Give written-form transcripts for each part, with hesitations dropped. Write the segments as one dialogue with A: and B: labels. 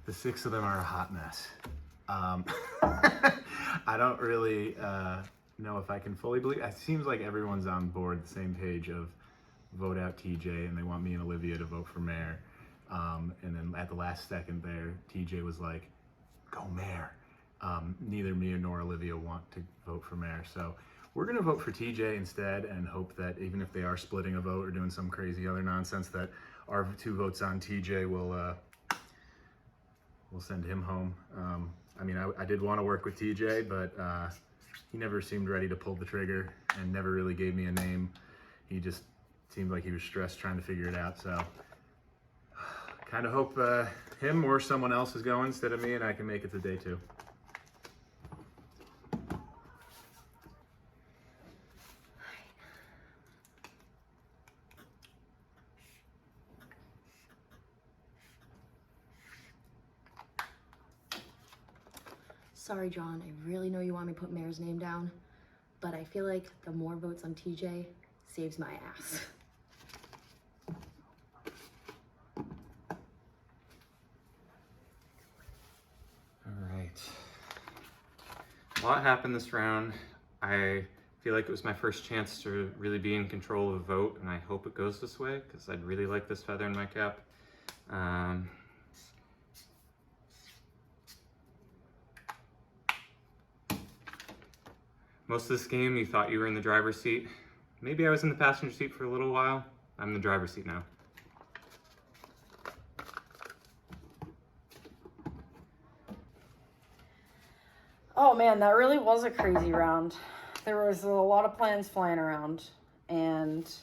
A: The 6 of them are a hot mess. I don't really know if I can fully believe. It seems like everyone's on board the same page of vote out TJ, and they want me and Olivia to vote for mayor. And then at the last second there, TJ was like, go mayor. Neither me nor Olivia want to vote for mayor. So we're gonna vote for TJ instead and hope that even if they are splitting a vote or doing some crazy other nonsense, that our 2 votes on TJ will send him home. I mean, I did want to work with TJ, but he never seemed ready to pull the trigger and never really gave me a name. He just seemed like he was stressed trying to figure it out. So kind of hope him or someone else is going instead of me and I can make it to day 2.
B: Sorry, John, I really know you want me to put Mayor's name down, but I feel like the more votes on TJ saves my ass.
C: All right. A lot happened this round. I feel like it was my first chance to really be in control of a vote, and I hope it goes this way because I'd really like this feather in my cap. Most of this game, you thought you were in the driver's seat. Maybe I was in the passenger seat for a little while. I'm in the driver's seat now.
D: Oh man, that really was a crazy round. There was a lot of plans flying around, and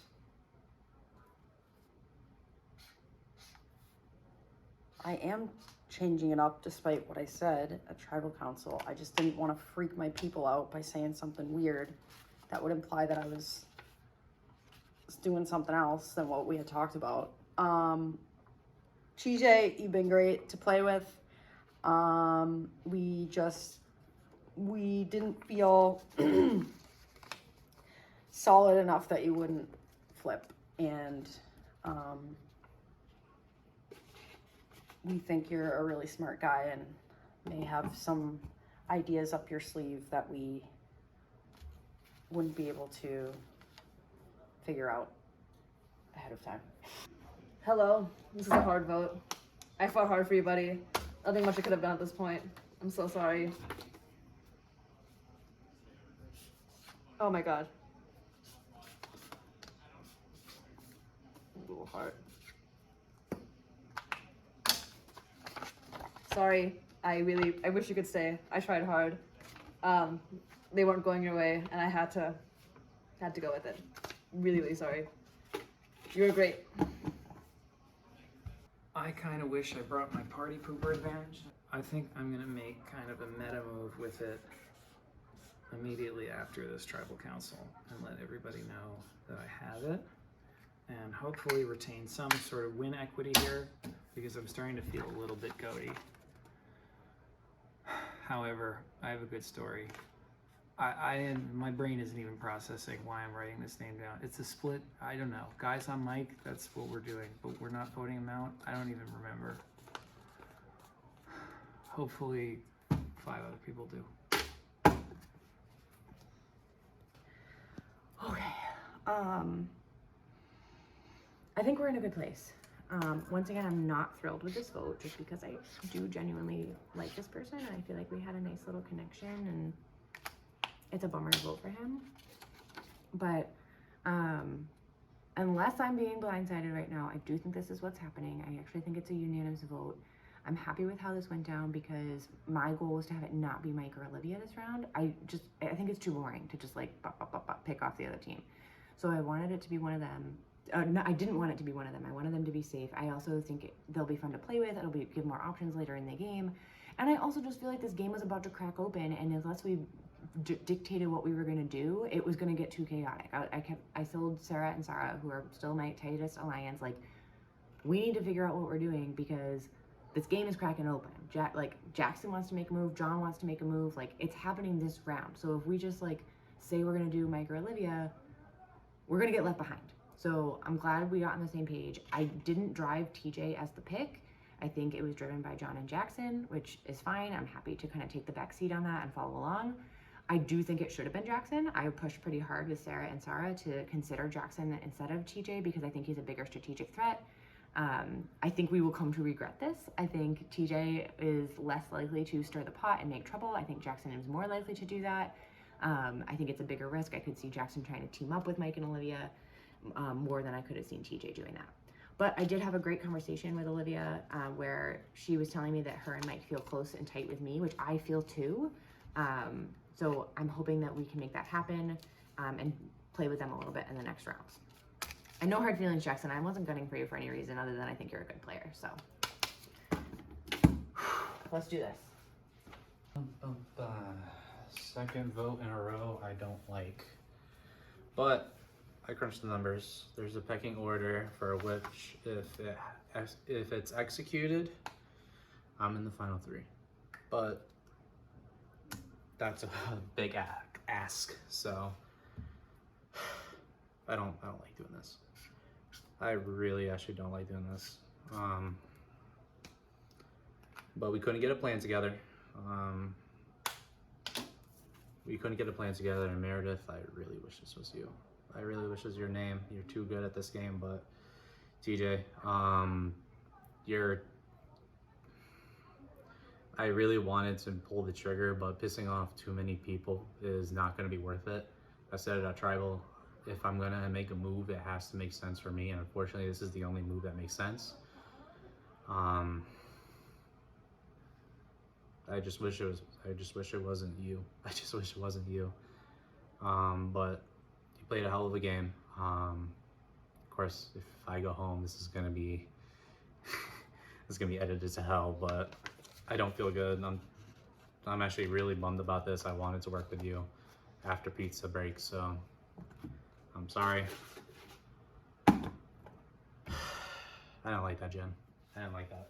D: I am changing it up despite what I said at Tribal Council. I just didn't want to freak my people out by saying something weird that would imply that I was doing something else than what we had talked about. TJ, you've been great to play with. We didn't feel solid enough that you wouldn't flip, and we think you're a really smart guy and may have some ideas up your sleeve that we wouldn't be able to figure out ahead of time.
E: Hello, this is a hard vote. I fought hard for you, buddy. Nothing much I could have done at this point. I'm so sorry. Oh my god. A little heart. Sorry. I wish you could stay. I tried hard. They weren't going your way, and I had to go with it. Really, really sorry. You were great.
F: I kind of wish I brought my party pooper advantage. I think I'm gonna make kind of a meta move with it immediately after this tribal council and let everybody know that I have it, and hopefully retain some sort of win equity here because I'm starting to feel a little bit goaty. However, I have a good story. My brain isn't even processing why I'm writing this name down. It's a split. I don't know. Guys on mic, that's what we're doing, but we're not voting him out. I don't even remember. Hopefully 5 other people do.
B: Okay, I think we're in a good place. Once again, I'm not thrilled with this vote just because I do genuinely like this person and I feel like we had a nice little connection, and it's a bummer to vote for him. But unless I'm being blindsided right now, I do think this is what's happening. I actually think it's a unanimous vote. I'm happy with how this went down because my goal was to have it not be Mike or Olivia this round. I think it's too boring to just like pick off the other team. So I wanted it to be one of them. No, I didn't want it to be one of them. I wanted them to be safe. I also think they'll be fun to play with. It'll give more options later in the game. And I also just feel like this game was about to crack open, and unless we dictated what we were going to do, it was going to get too chaotic. I told Sarah and Sarah, who are still my tightest alliance, like, we need to figure out what we're doing because this game is cracking open. Jackson wants to make a move, John wants to make a move, like, it's happening this round. So if we just like say we're going to do Mike or Olivia, we're going to get left behind. So I'm glad we got on the same page. I didn't drive TJ as the pick. I think it was driven by John and Jackson, which is fine. I'm happy to kind of take the back seat on that and follow along. I do think it should have been Jackson. I pushed pretty hard with Sarah and Sarah to consider Jackson instead of TJ because I think he's a bigger strategic threat. I think we will come to regret this. I think TJ is less likely to stir the pot and make trouble. I think Jackson is more likely to do that. I think it's a bigger risk. I could see Jackson trying to team up with Mike and Olivia more than I could have seen TJ doing that. But I did have a great conversation with Olivia where she was telling me that her and Mike feel close and tight with me, which I feel too. So I'm hoping that we can make that happen and play with them a little bit in the next rounds. And no hard feelings, Jackson. I wasn't gunning for you for any reason other than I think you're a good player. So let's do this.
C: Second vote in a row I don't like. But I crunched the numbers. There's a pecking order for which if it's executed, I'm in the final 3. But that's a big ask. So I don't like doing this. I really actually don't like doing this. But we couldn't get a plan together. And Meredith, I really wish this was you. I really wish it was your name. You're too good at this game, but TJ, I really wanted to pull the trigger, but pissing off too many people is not going to be worth it. I said it at Tribal. If I'm gonna make a move, it has to make sense for me, and unfortunately, this is the only move that makes sense. I just wish it wasn't you. But you played a hell of a game. Of course, if I go home, this is gonna be edited to hell. But I don't feel good. I'm actually really bummed about this. I wanted to work with you after pizza break, so. I'm sorry. I don't like that, Jen. I didn't like that.